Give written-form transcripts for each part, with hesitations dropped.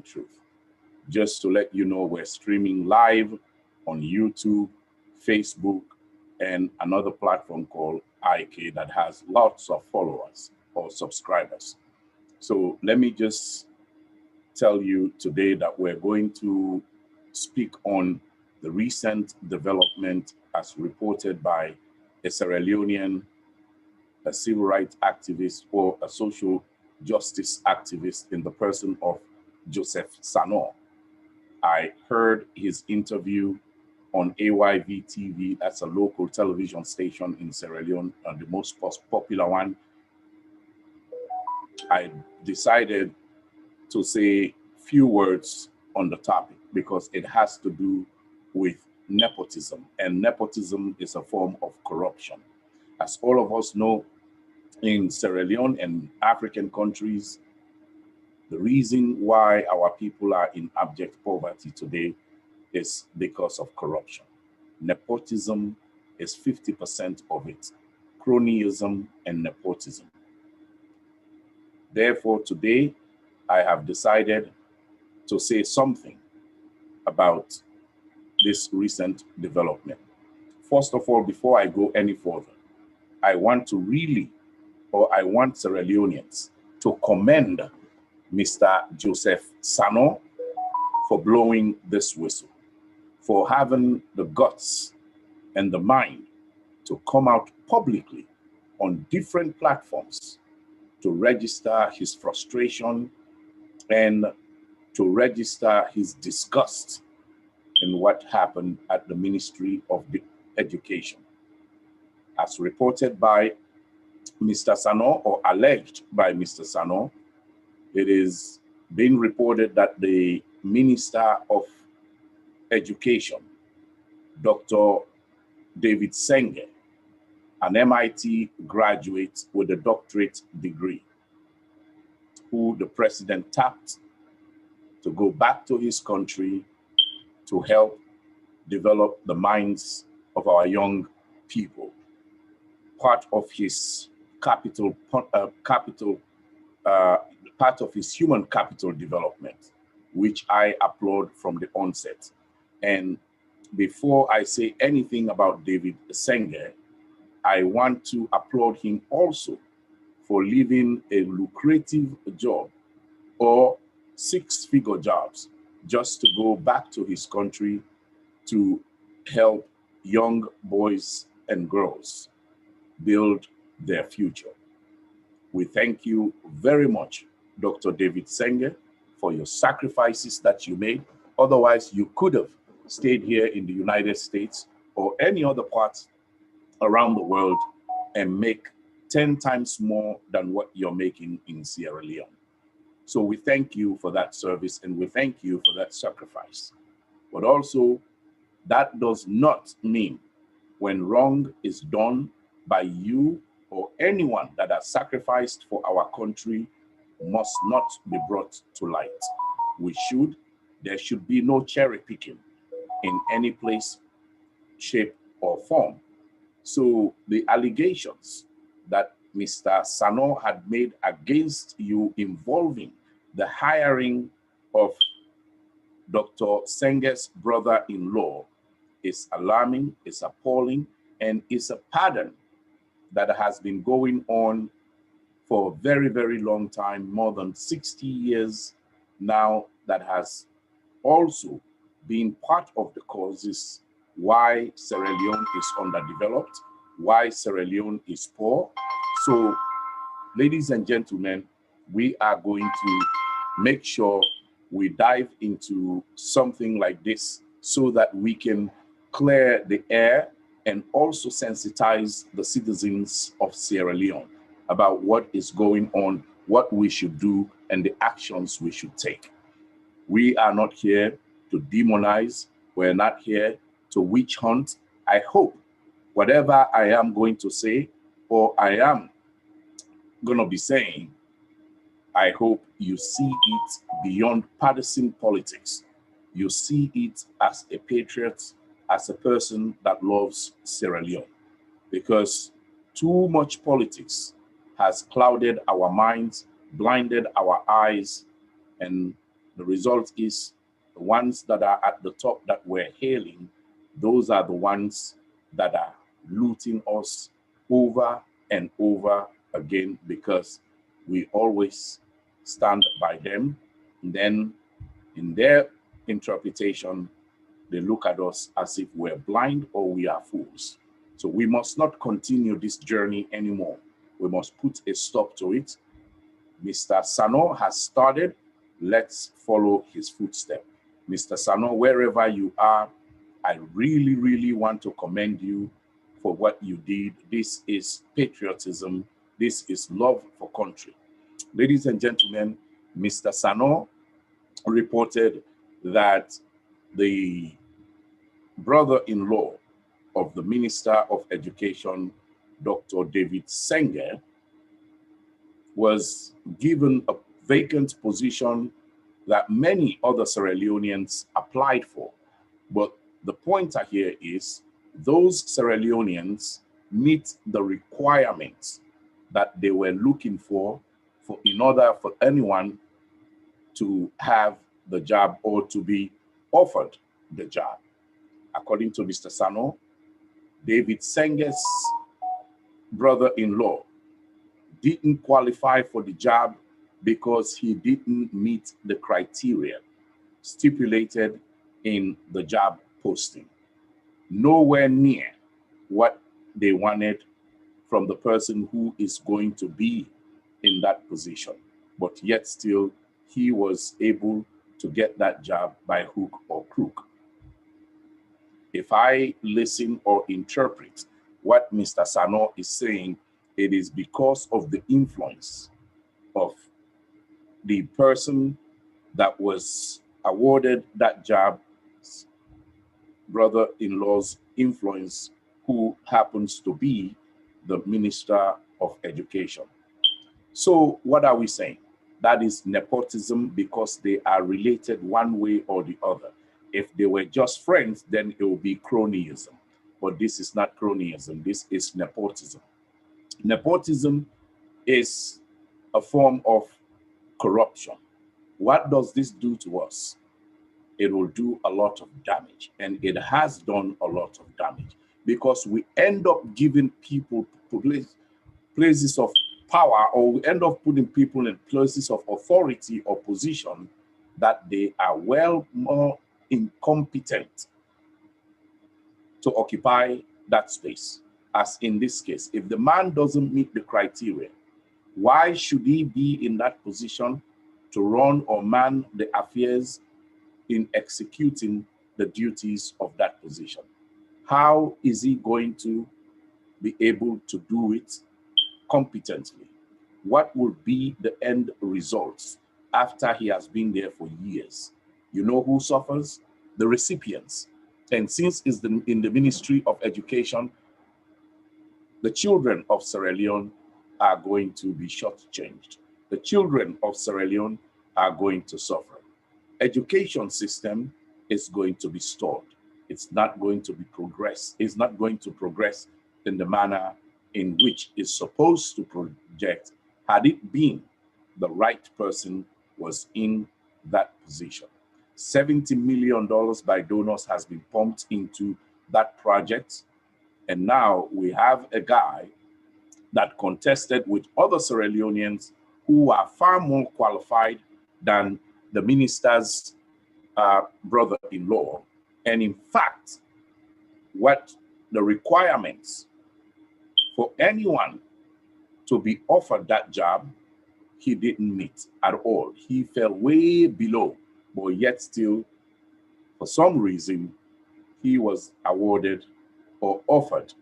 Truth. Just to let you know, we're streaming live on YouTube, Facebook, and another platform called IK that has lots of followers or subscribers. So let me just tell you today that we're going to speak on the recent development as reported by a Sierra Leonean, a civil rights activist or a social justice activist in the person of Joseph Sano. I heard his interview on AYV TV. That's a local television station in Sierra Leone, and the most popular one. I decided to say few words on the topic because it has to do with nepotism, and nepotism is a form of corruption. As all of us know, in Sierra Leone and African countries, the reason why our people are in abject poverty today is because of corruption. Nepotism is 50% of it, cronyism and nepotism. Therefore, today, I have decided to say something about this recent development. First of all, before I go any further, I want Sierra Leoneans to commend Mr. Joseph Sano for blowing this whistle, for having the guts and the mind to come out publicly on different platforms to register his frustration and to register his disgust in what happened at the Ministry of Education. As reported by Mr. Sano, or alleged by Mr. Sano, it is being reported that the Minister of Education, Dr. David Senge, an MIT graduate with a doctorate degree, who the president tapped to go back to his country to help develop the minds of our young people. Part of his part of his human capital development, which I applaud from the onset. And before I say anything about David Senge, I want to applaud him also for leaving a lucrative job or six-figure jobs just to go back to his country to help young boys and girls build their future. We thank you very much, Dr. David Senge, for your sacrifices that you made. Otherwise, you could have stayed here in the United States or any other parts around the world and make 10 times more than what you're making in Sierra Leone. So we thank you for that service and we thank you for that sacrifice. But also, that does not mean when wrong is done by you or anyone that has sacrificed for our country must not be brought to light. There should be no cherry picking in any place, shape, or form. So the allegations that Mr. Sano had made against you involving the hiring of Dr. Senge's brother-in-law is alarming, is appalling, and is a pattern that has been going on for a very, very long time, more than 60 years now, that has also been part of the causes why Sierra Leone is underdeveloped, why Sierra Leone is poor. So, ladies and gentlemen, we are going to make sure we dive into something like this so that we can clear the air and also sensitize the citizens of Sierra Leone about what is going on, what we should do, and the actions we should take. We are not here to demonize. We're not here to witch hunt. I hope whatever I am going to say or I am going to be saying, I hope you see it beyond partisan politics. You see it as a patriot, as a person that loves Sierra Leone, because too much politics has clouded our minds, blinded our eyes, and The result is the ones that are at the top that we're hailing, those are the ones that are looting us over and over again because we always stand by them. And then in their interpretation, they look at us as if we're blind or we are fools. So we must not continue this journey anymore. We must put a stop to it. Mr. Sano has started. Let's follow his footsteps. Mr. Sano, wherever you are, I really, really want to commend you for what you did. This is patriotism. This is love for country. Ladies and gentlemen, Mr. Sano reported that the brother-in-law of the Minister of Education, Dr. David Senga, was given a vacant position that many other Sierra Leoneans applied for. But the pointer here is those Sierra Leoneans meet the requirements that they were looking for in order for anyone to have the job or to be offered the job. According to Mr. Sano, David Senga's brother-in-law didn't qualify for the job because he didn't meet the criteria stipulated in the job posting. Nowhere near what they wanted from the person who is going to be in that position. But yet still, he was able to get that job by hook or crook. If I listen or interpret what Mr. Sano is saying, it is because of the influence of the person that was awarded that job, brother-in-law's influence, who happens to be the Minister of Education. So what are we saying? That is nepotism because they are related one way or the other. If they were just friends, then it will be cronyism. But this is not cronyism, this is nepotism. Nepotism is a form of corruption. What does this do to us? It will do a lot of damage, and it has done a lot of damage because we end up giving people places of power, or we end up putting people in places of authority or position that they are well more incompetent to occupy that space. As in this case, if the man doesn't meet the criteria, why should he be in that position to run or man the affairs in executing the duties of that position? How is he going to be able to do it competently? What will be the end results after he has been there for years? You know who suffers? The recipients. And since it's in the Ministry of Education, the children of Sierra Leone are going to be shortchanged. The children of Sierra Leone are going to suffer. Education system is going to be stalled. It's not going to be progress. It's not going to progress in the manner in which it's supposed to project had it been the right person was in that position. $70 million by donors has been pumped into that project. And now we have a guy that contested with other Sierra Leoneans who are far more qualified than the minister's brother-in-law. And in fact, what the requirements for anyone to be offered that job, he didn't meet at all. He fell way below, but yet still, for some reason, he was awarded or offered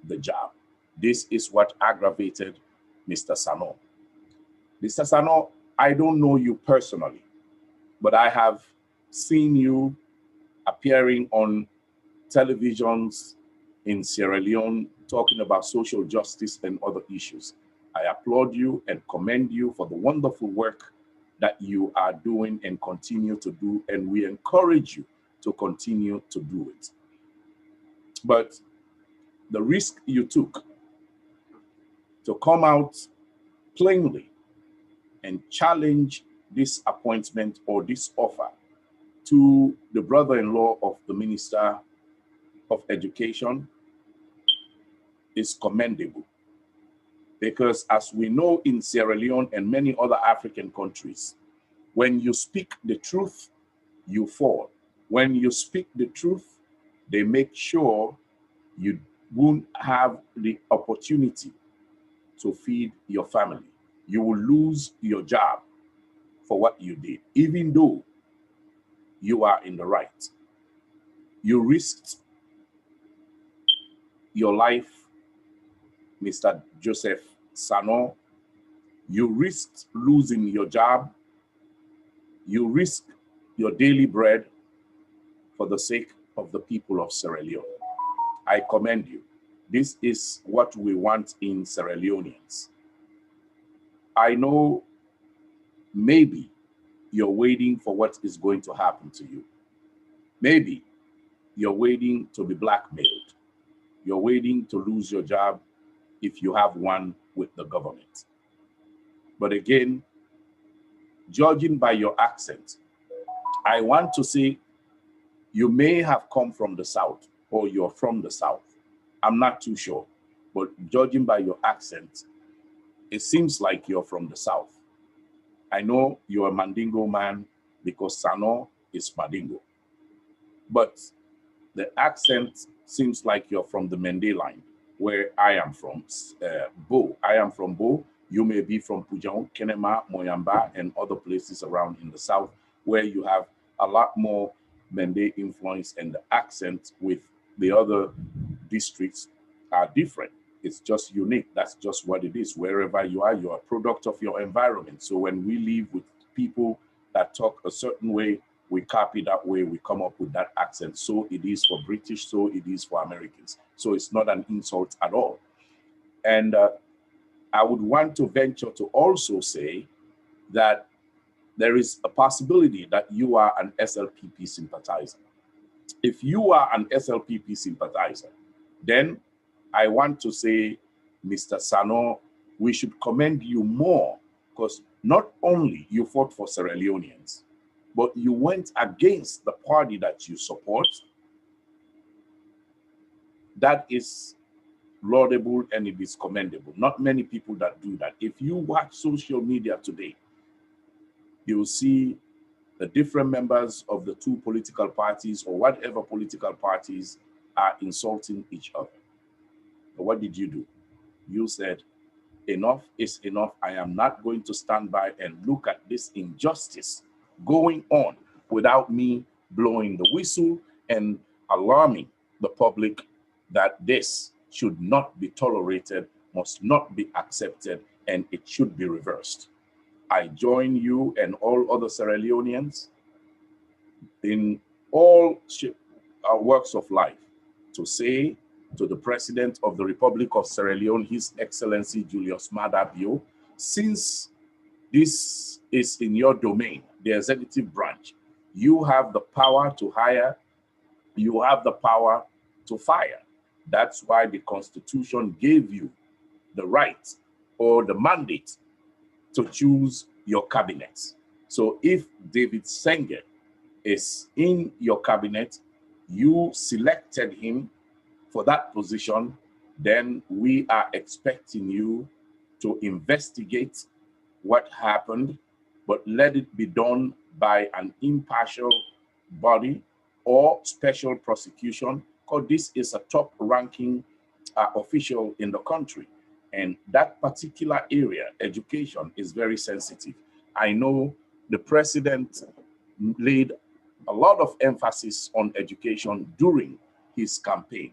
the job. This is what aggravated Mr. Sano. Mr. Sano, I don't know you personally, but I have seen you appearing on televisions in Sierra Leone talking about social justice and other issues. I applaud you and commend you for the wonderful work that you are doing and continue to do, and we encourage you to continue to do it. But the risk you took to come out plainly and challenge this appointment or this offer to the brother-in-law of the Minister of Education is commendable. Because as we know in Sierra Leone and many other African countries, when you speak the truth, you fall. When you speak the truth, they make sure you won't have the opportunity to feed your family. You will lose your job for what you did, even though you are in the right. You risked your life, Mr. Joseph Sano. You risked losing your job. You risked your daily bread for the sake of the people of Sierra Leone. I commend you. This is what we want in Sierra Leoneans. I know maybe you're waiting for what is going to happen to you. Maybe you're waiting to be blackmailed. You're waiting to lose your job if you have one with the government. But again, judging by your accent, I want to say you may have come from the South or you're from the South. I'm not too sure, but judging by your accent, it seems like you're from the South. I know you're a Mandingo man because Sano is Mandingo, but the accent seems like you're from the Mende line, where I am from, Bo. I am from Bo. You may be from Pujao, Kenema, Moyamba, and other places around in the South, where you have a lot more Mende influence, and the accent with the other districts are different. It's just unique. That's just what it is. Wherever you are a product of your environment. So when we live with people that talk a certain way, we copy that way, we come up with that accent. So it is for British, so it is for Americans. So it's not an insult at all. And I would want to venture to also say that there is a possibility that you are an SLPP sympathizer. If you are an SLPP sympathizer, then I want to say, Mr. Sano, we should commend you more, because not only you fought for Sierra Leoneans, but you went against the party that you support. That is laudable and it is commendable. Not many people that do that. If you watch social media today, you'll see the different members of the two political parties or whatever political parties are insulting each other. But what did you do? You said, enough is enough. I am not going to stand by and look at this injustice going on without me blowing the whistle and alarming the public that this should not be tolerated, must not be accepted, and it should be reversed. I join you and all other Sierra Leoneans in all works of life to say to the President of the Republic of Sierra Leone, His Excellency Julius Maada Bio, since this is in your domain, the executive branch, you have the power to hire, you have the power to fire. That's why the Constitution gave you the right or the mandate to choose your cabinet. So if David Senghor is in your cabinet, you selected him for that position, then we are expecting you to investigate what happened, but let it be done by an impartial body or special prosecution, because this is a top-ranking official in the country. And that particular area, education, is very sensitive. I know the president laid a lot of emphasis on education during his campaign.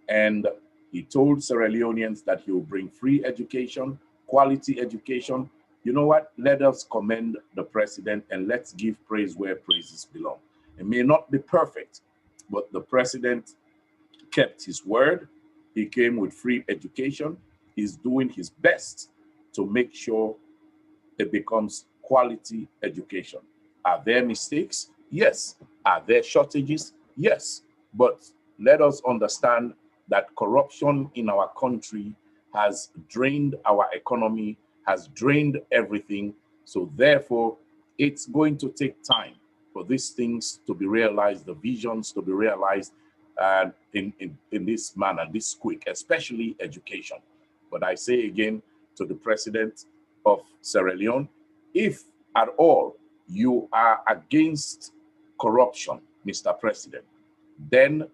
And he told Sierra Leoneans that he will bring free education, quality education. You know what? Let us commend the president and let's give praise where praises belong. It may not be perfect, but the president kept his word. He came with free education. He's doing his best to make sure it becomes quality education. Are there mistakes? Yes. Are there shortages? Yes. But let us understand that corruption in our country has drained our economy, has drained everything. So therefore, It's going to take time for these things to be realized, the visions to be realized in this manner, this quick, especially education. But I say again to the president of Sierra Leone, if at all you are against corruption, Mr. President, then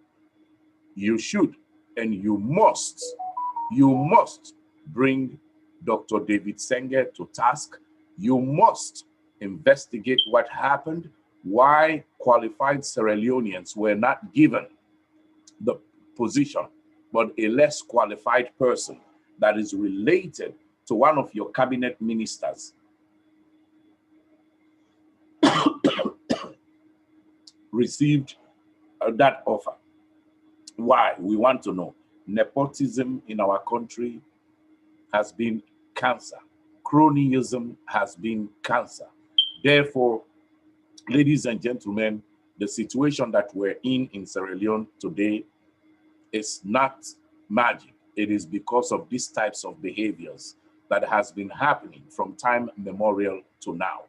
you should and you must bring Dr. David Senga to task. You must investigate what happened, why qualified Sierra Leoneans were not given the position, but a less qualified person that is related to one of your cabinet ministers received that offer. Why? We want to know. Nepotism in our country has been cancer. Cronyism has been cancer. Therefore, ladies and gentlemen, the situation that we're in Sierra Leone today is not magic. It is because of these types of behaviors that has been happening from time immemorial to now.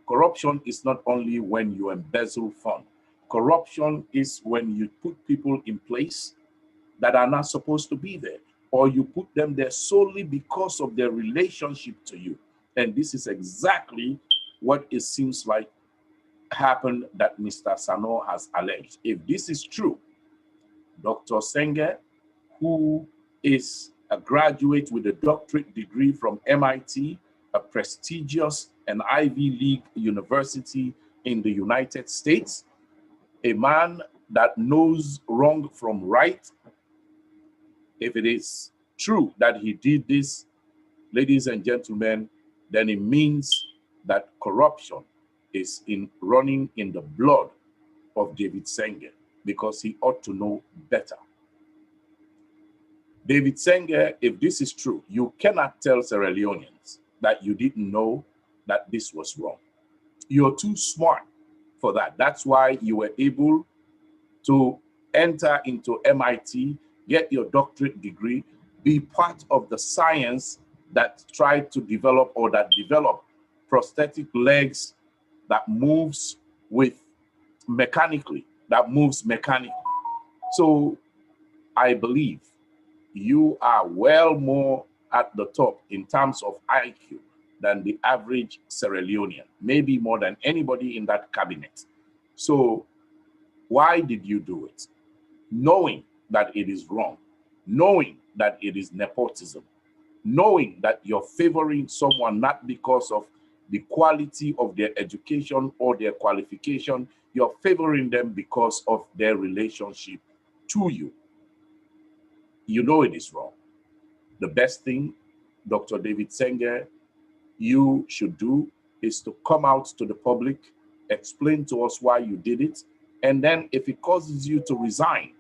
Corruption is not only when you embezzle funds. Corruption is when you put people in place that are not supposed to be there, or you put them there solely because of their relationship to you. And this is exactly what it seems like happened that Mr. Sano has alleged. If this is true, Dr. Senga, who is a graduate with a doctorate degree from MIT, a prestigious and Ivy League university in the United States, a man that knows wrong from right, if it is true that he did this, ladies and gentlemen, then it means that corruption is running in the blood of David Senga, because he ought to know better. David Senga, if this is true, you cannot tell Sierra Leoneans that you didn't know that this was wrong. You're too smart for that. That's why you were able to enter into MIT, get your doctorate degree, be part of the science that tried to develop or that developed prosthetic legs that moves mechanically. So I believe you are well more at the top in terms of IQ than the average Sierra Leonean, maybe more than anybody in that cabinet. So why did you do it? Knowing that it is wrong, knowing that it is nepotism, knowing that you're favoring someone not because of the quality of their education or their qualification, you're favoring them because of their relationship to you. You know it is wrong. The best thing, Dr. David Senga, you should do is to come out to the public, explain to us why you did it, and then if it causes you to resign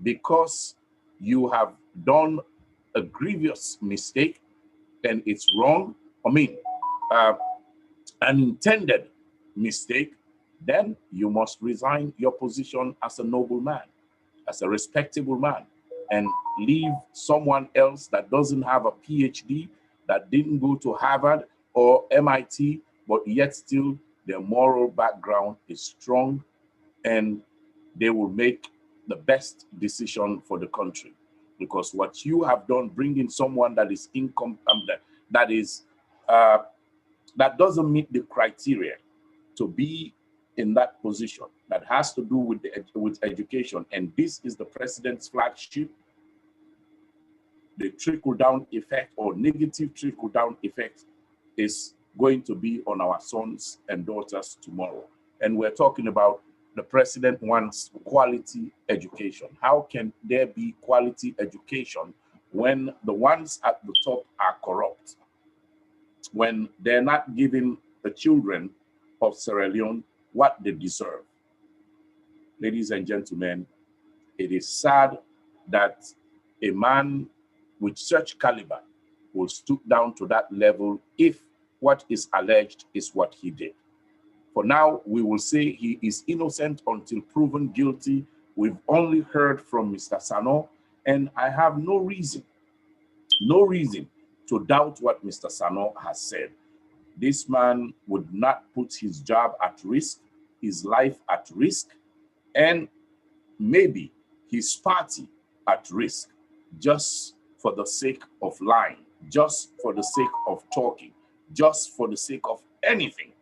because you have done a grievous mistake and it's wrong, an intended mistake, then you must resign your position as a noble man, as a respectable man, and leave someone else that doesn't have a PhD, that didn't go to Harvard or MIT, but yet still their moral background is strong and they will make the best decision for the country. Because what you have done, bringing someone that is that doesn't meet the criteria to be in that position, that has to do with education, and this is the president's flagship, the trickle-down effect or negative trickle-down effect is going to be on our sons and daughters tomorrow. And we're talking about the president wants quality education. How can there be quality education when the ones at the top are corrupt? When they're not giving the children of Sierra Leone what they deserve? Ladies and gentlemen, it is sad that a man with such caliber will stoop down to that level if what is alleged is what he did. For now, we will say he is innocent until proven guilty. We've only heard from Mr. Sano, and I have no reason to doubt what Mr. Sano has said. This man would not put his job at risk, his life at risk, and maybe his party at risk just for the sake of lying, just for the sake of talking, just for the sake of anything.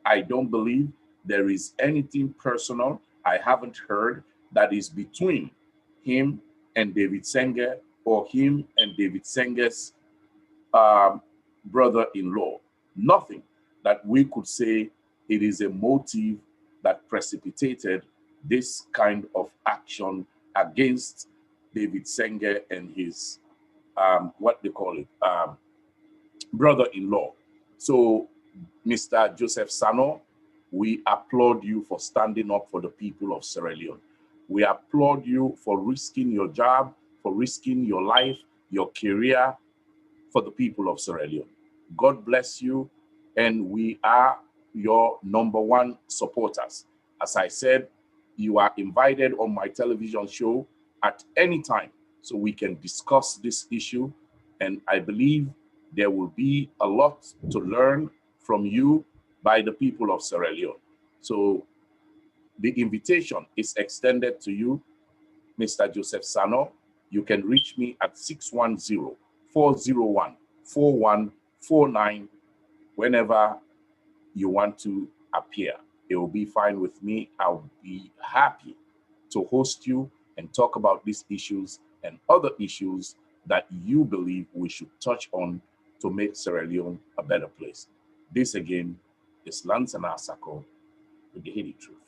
I don't believe there is anything personal I haven't heard that is between him and David Senga, or him and David Senga's um, brother-in-law. Nothing that we could say it is a motive that precipitated this kind of action against David Senga and his what they call it brother-in-law. So, Mr. Joseph Sano, we applaud you for standing up for the people of Sierra Leone. We applaud you for risking your job, for risking your life, your career, for the people of Sierra Leone. God bless you, and we are your #1 supporters. As I said, you are invited on my television show at any time so we can discuss this issue, and I believe there will be a lot to learn from you by the people of Sierra Leone. So the invitation is extended to you, Mr. Joseph Sano. You can reach me at 610-401-4149 whenever you want to appear. It will be fine with me. I'll be happy to host you and talk about these issues and other issues that you believe we should touch on to make Sierra Leone a better place. This again is Lansana Sako with the Haiti Truth.